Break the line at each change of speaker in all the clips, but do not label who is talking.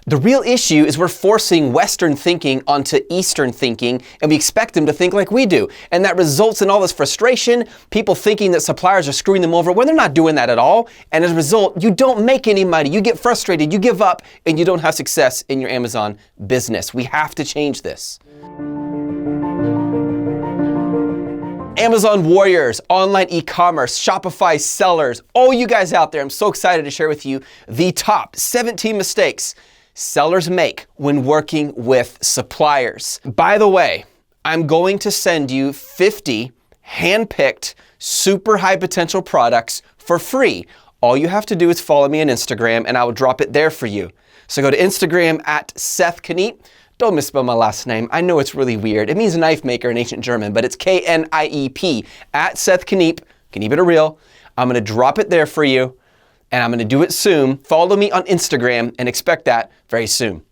The real issue is we're forcing Western thinking onto Eastern thinking, and we expect them to think like we do. And that results in all this frustration, people thinking that suppliers are screwing them over when they're not doing that at all. And as a result, you don't make any money. You get frustrated, you give up, and you don't have success in your Amazon business. We have to change this. Amazon warriors, online e-commerce, Shopify sellers, all you guys out there, I'm so excited to share with you the top 17 mistakes sellers make when working with suppliers. By the way, I'm going to send you 50 hand-picked, super high potential products for free. All you have to do is follow me on Instagram and I will drop it there for you. So go to Instagram at Seth Kniep. Don't misspell my last name. I know it's really weird. It means knife maker in ancient German, but it's K-N-I-E-P at Seth Kniep. Keep it real. I'm going to drop it there for you. And I'm going to do it soon. Follow me on Instagram and expect that very soon.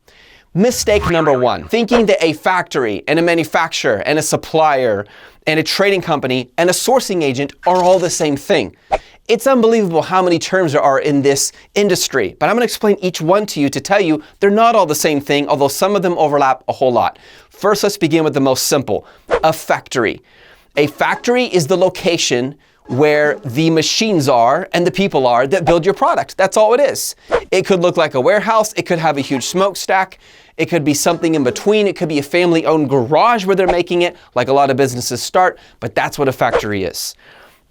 Mistake number one, thinking that a factory and a manufacturer and a supplier and a trading company and a sourcing agent are all the same thing. It's unbelievable how many terms there are in this industry, but I'm going to explain each one to you to tell you they're not all the same thing, although some of them overlap a whole lot. First, let's begin with the most simple, a factory. A factory is the location where the machines are and the people are that build your product. That's all it is. It could look like a warehouse. It could have a huge smokestack. It could be something in between. It could be a family-owned garage where they're making it, like a lot of businesses start, but that's what a factory is.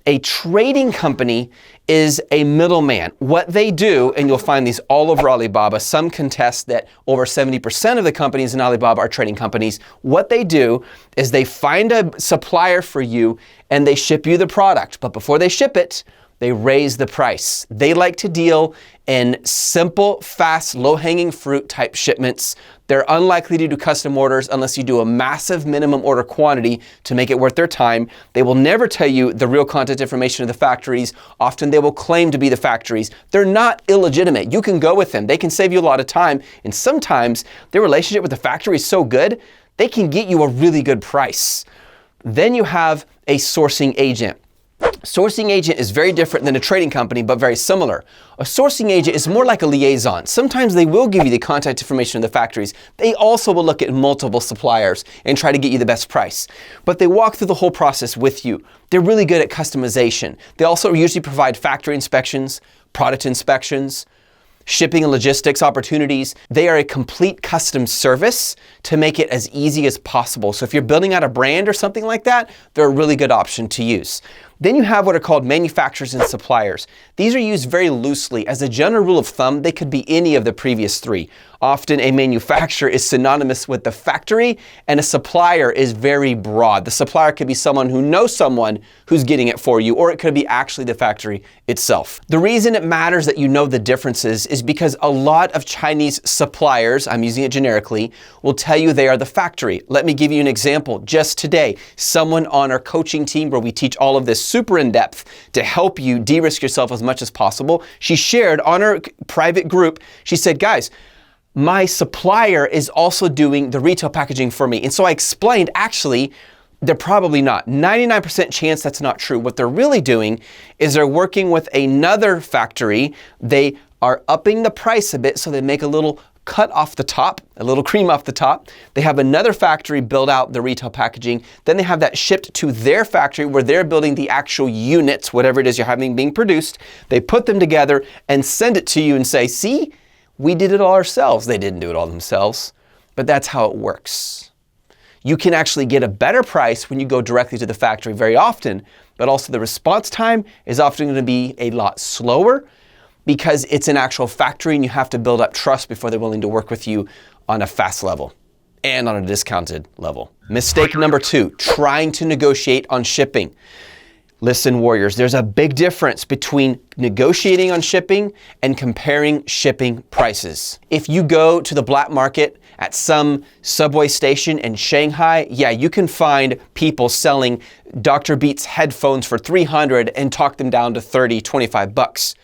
A trading company is a middleman. What they do, and you'll find these all over Alibaba, some contest that over 70% of the companies in Alibaba are trading companies. What they do is they find a supplier for you and they ship you the product. But before they ship it, they raise the price. They like to deal in simple, fast, low-hanging fruit type shipments. They're unlikely to do custom orders unless you do a massive minimum order quantity to make it worth their time. They will never tell you the real contact information of the factories. Often they will claim to be the factories. They're not illegitimate. You can go with them. They can save you a lot of time. And sometimes their relationship with the factory is so good, they can get you a really good price. Then you have a sourcing agent. Sourcing agent is very different than a trading company, but very similar. A sourcing agent is more like a liaison. Sometimes they will give you the contact information of the factories. They also will look at multiple suppliers and try to get you the best price. But they walk through the whole process with you. They're really good at customization. They also usually provide factory inspections, product inspections, shipping and logistics opportunities. They are a complete custom service to make it as easy as possible. So if you're building out a brand or something like that, they're a really good option to use. Then you have what are called manufacturers and suppliers. These are used very loosely. As a general rule of thumb, they could be any of the previous three. Often a manufacturer is synonymous with the factory and a supplier is very broad. The supplier could be someone who knows someone who's getting it for you, or it could be actually the factory itself. The reason it matters that you know the differences is because a lot of Chinese suppliers, I'm using it generically, will tell you they are the factory. Let me give you an example. Just today, someone on our coaching team where we teach all of this super in depth to help you de-risk yourself as much as possible, she shared on her private group, she said, guys, my supplier is also doing the retail packaging for me. And so I explained, actually, they're probably not. 99% chance that's not true. What they're really doing is they're working with another factory. They are upping the price a bit so they make a little cut off the top, a little cream off the top. They have another factory build out the retail packaging. Then they have that shipped to their factory where they're building the actual units, whatever it is you're having being produced. They put them together and send it to you and say, see, we did it all ourselves. They didn't do it all themselves, but that's how it works. You can actually get a better price when you go directly to the factory very often, but also the response time is often going to be a lot slower because it's an actual factory and you have to build up trust before they're willing to work with you on a fast level and on a discounted level. Mistake number 2, trying to negotiate on shipping. Listen, warriors, there's a big difference between negotiating on shipping and comparing shipping prices. If you go to the black market at some subway station in Shanghai, yeah, you can find people selling Dr. Beats headphones for $300 and talk them down to $30, $25.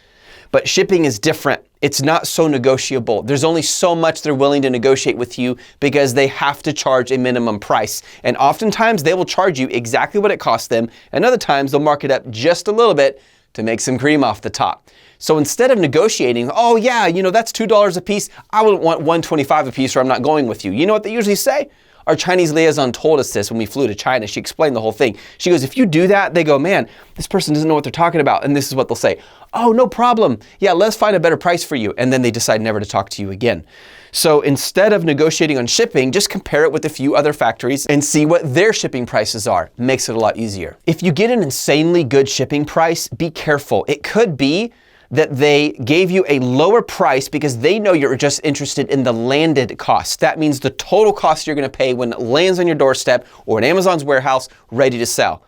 But shipping is different. It's not so negotiable. There's only so much they're willing to negotiate with you because they have to charge a minimum price. And oftentimes they will charge you exactly what it costs them. And other times they'll mark it up just a little bit to make some cream off the top. So instead of negotiating, oh yeah, that's $2 a piece, I would want $1.25 a piece or I'm not going with you. You know what they usually say? Our Chinese liaison told us this when we flew to China. She explained the whole thing. She goes, if you do that, they go, man, this person doesn't know what they're talking about. And this is what they'll say. Oh, no problem. Yeah, let's find a better price for you. And then they decide never to talk to you again. So instead of negotiating on shipping, just compare it with a few other factories and see what their shipping prices are. Makes it a lot easier. If you get an insanely good shipping price, be careful. It could be that they gave you a lower price because they know you're just interested in the landed cost. That means the total cost you're going to pay when it lands on your doorstep or in Amazon's warehouse ready to sell.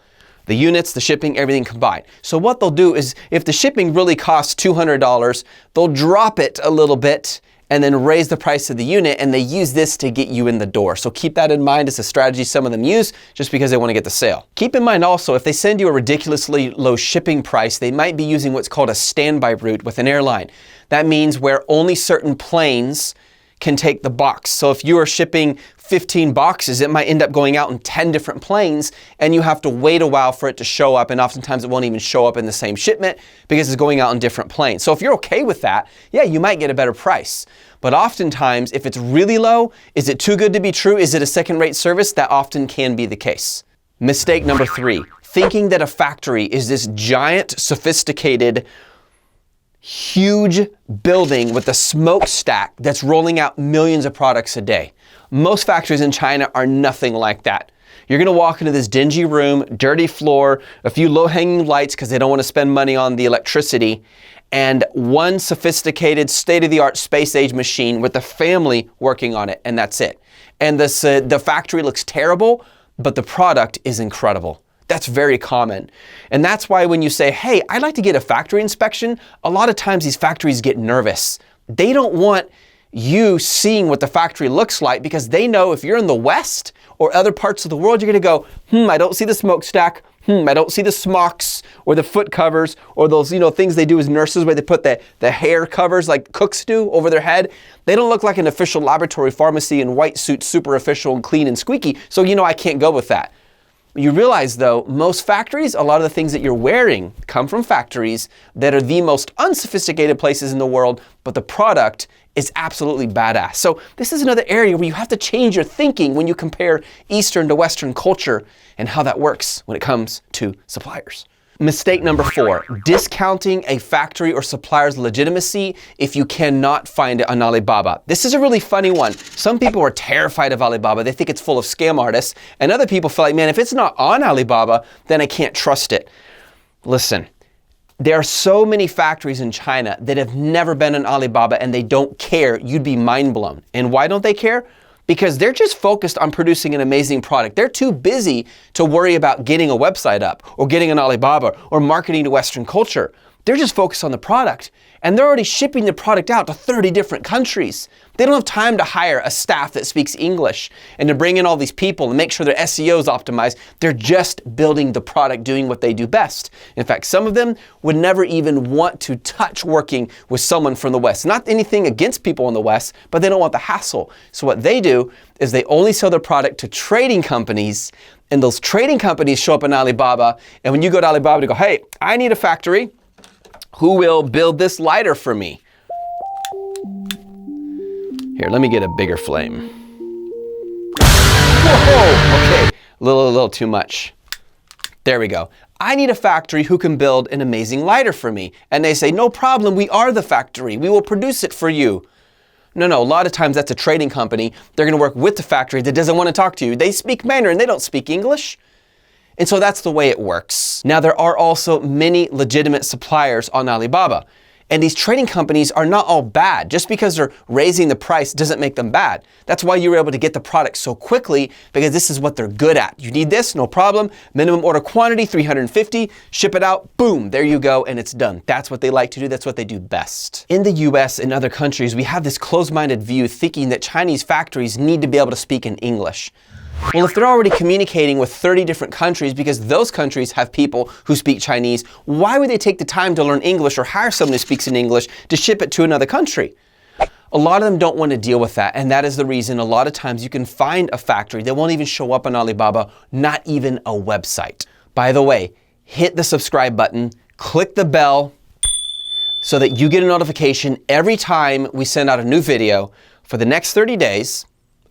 The units, the shipping, everything combined. So what they'll do is if the shipping really costs $200, they'll drop it a little bit and then raise the price of the unit, and they use this to get you in the door. So keep that in mind. It's a strategy some of them use just because they want to get the sale. Keep in mind also, if they send you a ridiculously low shipping price, they might be using what's called a standby route with an airline. That means where only certain planes can take the box. So if you are shipping 15 boxes, it might end up going out in 10 different planes, and you have to wait a while for it to show up, and oftentimes it won't even show up in the same shipment because it's going out in different planes. So if you're okay with that, yeah, you might get a better price. But oftentimes, if it's really low, is it too good to be true? Is it a second-rate service? That often can be the case. Mistake number 3, thinking that a factory is this giant, sophisticated, huge building with a smokestack that's rolling out millions of products a day. Most factories in China are nothing like that. You're gonna walk into this dingy room, dirty floor, a few low-hanging lights because they don't want to spend money on the electricity, and one sophisticated state-of-the-art space-age machine with a family working on it, and that's it. And the factory looks terrible, but the product is incredible. That's very common. And that's why when you say, hey, I'd like to get a factory inspection, a lot of times these factories get nervous. They don't want you seeing what the factory looks like because they know if you're in the West or other parts of the world, you're gonna go, I don't see the smokestack, I don't see the smocks or the foot covers or those things they do as nurses where they put the hair covers like cooks do over their head. They don't look like an official laboratory pharmacy in white suits, super official and clean and squeaky, so I can't go with that. You realize though, most factories, a lot of the things that you're wearing come from factories that are the most unsophisticated places in the world, but the product is absolutely badass. So this is another area where you have to change your thinking when you compare Eastern to Western culture and how that works when it comes to suppliers. Mistake number 4, discounting a factory or supplier's legitimacy if you cannot find it on Alibaba. This is a really funny one. Some people are terrified of Alibaba. They think it's full of scam artists. And other people feel like, man, if it's not on Alibaba, then I can't trust it. Listen, there are so many factories in China that have never been on Alibaba and they don't care. You'd be mind blown. And why don't they care? Because they're just focused on producing an amazing product. They're too busy to worry about getting a website up or getting an Alibaba or marketing to Western culture. They're just focused on the product. And they're already shipping the product out to 30 different countries. They don't have time to hire a staff that speaks English and to bring in all these people and make sure their SEO is optimized. They're just building the product, doing what they do best. In fact, some of them would never even want to touch working with someone from the West. Not anything against people in the West, but they don't want the hassle. So what they do is they only sell their product to trading companies, and those trading companies show up in Alibaba. And when you go to Alibaba to go, hey, I need a factory. Who will build this lighter for me? Here, let me get a bigger flame. Whoa, okay, a little too much. There we go. I need a factory who can build an amazing lighter for me. And they say, no problem, we are the factory. We will produce it for you. No, a lot of times that's a trading company. They're gonna work with the factory that doesn't wanna talk to you. They speak Mandarin, they don't speak English. And so that's the way it works. Now, there are also many legitimate suppliers on Alibaba. And these trading companies are not all bad. Just because they're raising the price doesn't make them bad. That's why you were able to get the product so quickly, because this is what they're good at. You need this, no problem. Minimum order quantity, 350, ship it out, boom, there you go, and it's done. That's what they like to do. That's what they do best. In the US and other countries, we have this closed-minded view thinking that Chinese factories need to be able to speak in English. Well, if they're already communicating with 30 different countries because those countries have people who speak Chinese, why would they take the time to learn English or hire someone who speaks in English to ship it to another country? A lot of them don't want to deal with that, and that is the reason a lot of times you can find a factory that won't even show up on Alibaba, not even a website. By the way, hit the subscribe button, click the bell, so that you get a notification every time we send out a new video. For the next 30 days,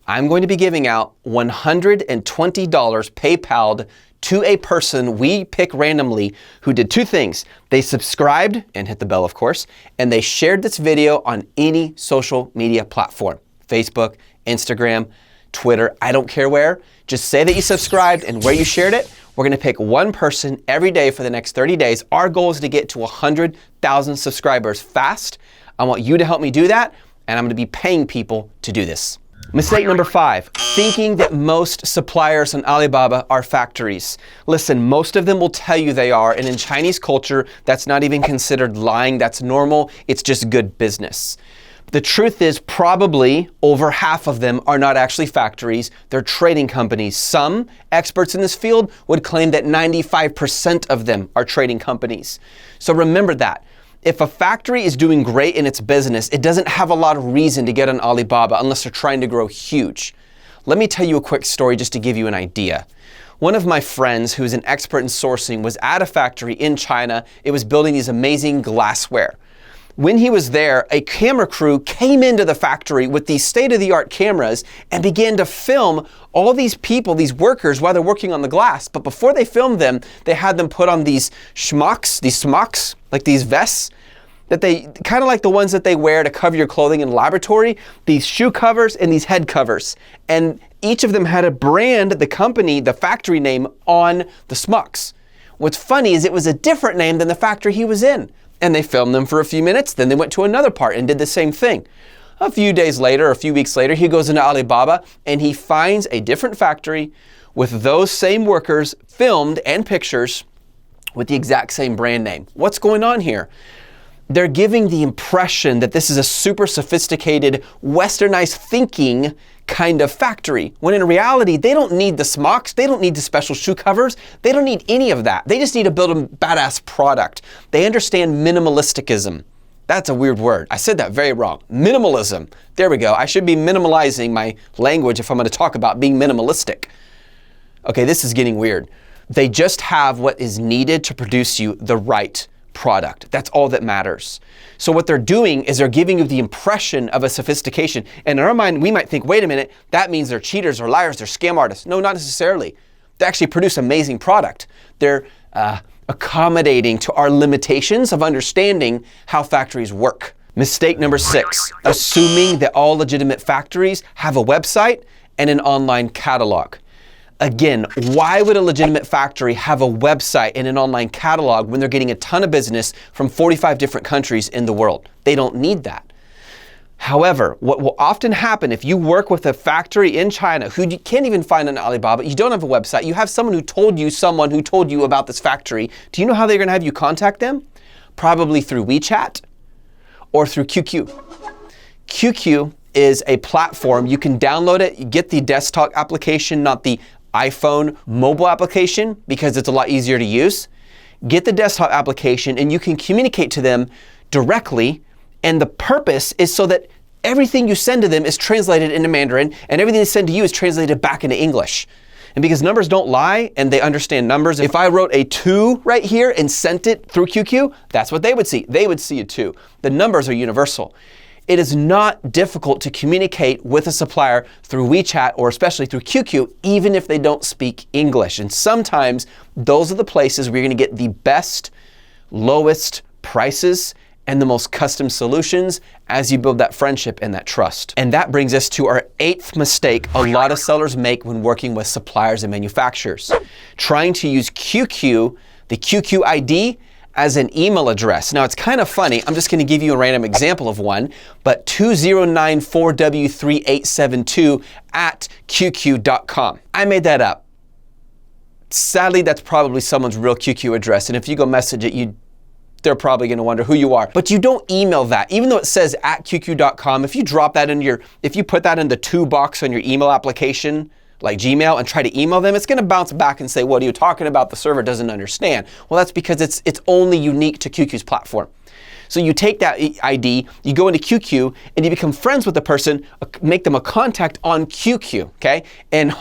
I'm going to be giving out $120 PayPal'd to a person we pick randomly who did two things. They subscribed and hit the bell, of course, and they shared this video on any social media platform, Facebook, Instagram, Twitter, I don't care where. Just say that you subscribed and where you shared it. We're going to pick one person every day for the next 30 days. Our goal is to get to 100,000 subscribers fast. I want you to help me do that, and I'm going to be paying people to do this. Mistake number 5, thinking that most suppliers on Alibaba are factories. Listen, most of them will tell you they are, and in Chinese culture, that's not even considered lying. That's normal. It's just good business. The truth is probably over half of them are not actually factories. They're trading companies. Some experts in this field would claim that 95% of them are trading companies. So remember that. If a factory is doing great in its business, it doesn't have a lot of reason to get on Alibaba unless they're trying to grow huge. Let me tell you a quick story just to give you an idea. One of my friends who's an expert in sourcing was at a factory in China. It was building these amazing glassware. When he was there, a camera crew came into the factory with these state-of-the-art cameras and began to film all these people, these workers, while they're working on the glass. But before they filmed them, they had them put on these smocks, like these vests, that they kind of like the ones that they wear to cover your clothing in the laboratory, these shoe covers and these head covers. And each of them had a brand, the company, the factory name on the smocks. What's funny is it was a different name than the factory he was in. And they filmed them for a few minutes, then they went to another part and did the same thing. A few days later, a few weeks later, he goes into Alibaba and he finds a different factory with those same workers filmed and pictures with the exact same brand name. What's going on here? They're giving the impression that this is a super sophisticated, westernized thinking kind of factory, when in reality, they don't need the smocks, they don't need the special shoe covers, they don't need any of that. They just need to build a badass product. They understand minimalisticism. That's a weird word. I said that very wrong. Minimalism. There we go. I should be minimalizing my language if I'm going to talk about being minimalistic. Okay, this is getting weird. They just have what is needed to produce you the right product. That's all that matters. So what they're doing is they're giving you the impression of a sophistication. And in our mind, we might think, wait a minute, that means they're cheaters or liars, they're scam artists. No, not necessarily. They actually produce amazing product. They're accommodating to our limitations of understanding how factories work. Mistake number 6, assuming that all legitimate factories have a website and an online catalog. Again, why would a legitimate factory have a website and an online catalog when they're getting a ton of business from 45 different countries in the world? They don't need that. However, what will often happen if you work with a factory in China who you can't even find on Alibaba, you don't have a website, you have someone who told you about this factory, do you know how they're going to have you contact them? Probably through WeChat or through QQ. QQ is a platform. You can download it, you get the desktop application, not the iPhone mobile application, because it's a lot easier to use. Get the desktop application and you can communicate to them directly, and the purpose is so that everything you send to them is translated into Mandarin and everything they send to you is translated back into English. And because numbers don't lie and they understand numbers, if I wrote a 2 right here and sent it through QQ, that's what they would see. They would see a 2. The numbers are universal. It is not difficult to communicate with a supplier through WeChat or especially through QQ, even if they don't speak English. And sometimes those are the places where you're going to get the best, lowest prices and the most custom solutions as you build that friendship and that trust. And that brings us to our 8th mistake a lot of sellers make when working with suppliers and manufacturers. Trying to use QQ, the QQ ID, as an email address. Now it's kind of funny, I'm just going to give you a random example of one, but 2094W3872 at QQ.com. I made that up. Sadly, that's probably someone's real QQ address, and if you go message it, they're probably going to wonder who you are. But you don't email that. Even though it says at QQ.com, if you drop that in if you put that in the to box on your email application, like Gmail, and try to email them, it's going to bounce back and say, what are you talking about? The server doesn't understand. Well, that's because it's only unique to QQ's platform. So you take that ID, you go into QQ, and you become friends with the person, make them a contact on QQ, okay? And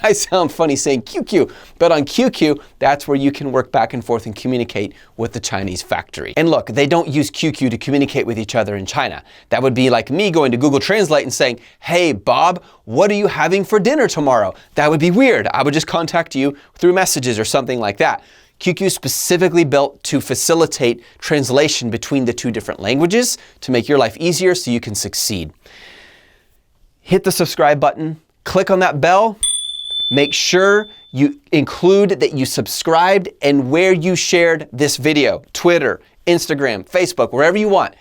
I sound funny saying QQ, but on QQ, that's where you can work back and forth and communicate with the Chinese factory. And look, they don't use QQ to communicate with each other in China. That would be like me going to Google Translate and saying, hey, Bob, what are you having for dinner tomorrow? That would be weird. I would just contact you through messages or something like that. QQ is specifically built to facilitate translation between the two different languages to make your life easier so you can succeed. Hit the subscribe button, click on that bell, make sure you include that you subscribed and where you shared this video, Twitter, Instagram, Facebook, wherever you want.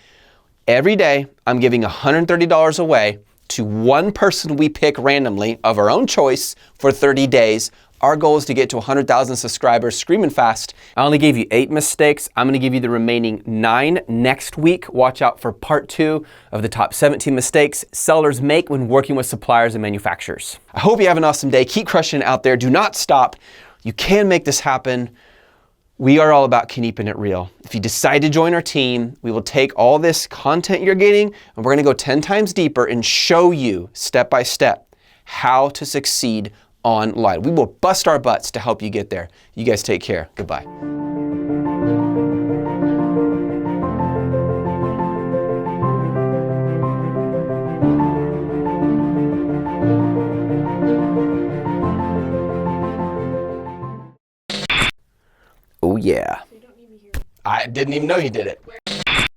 Every day, I'm giving $130 away to one person we pick randomly of our own choice for 30 days. Our goal is to get to 100,000 subscribers screaming fast. I only gave you 8 mistakes. I'm gonna give you the remaining 9 next week. Watch out for part 2 of the top 17 mistakes sellers make when working with suppliers and manufacturers. I hope you have an awesome day. Keep crushing it out there. Do not stop. You can make this happen. We are all about keeping it real. If you decide to join our team, we will take all this content you're getting and we're gonna go 10 times deeper and show you step by step how to succeed online. We will bust our butts to help you get there. You guys take care. Goodbye. Oh yeah. I didn't even know you did it.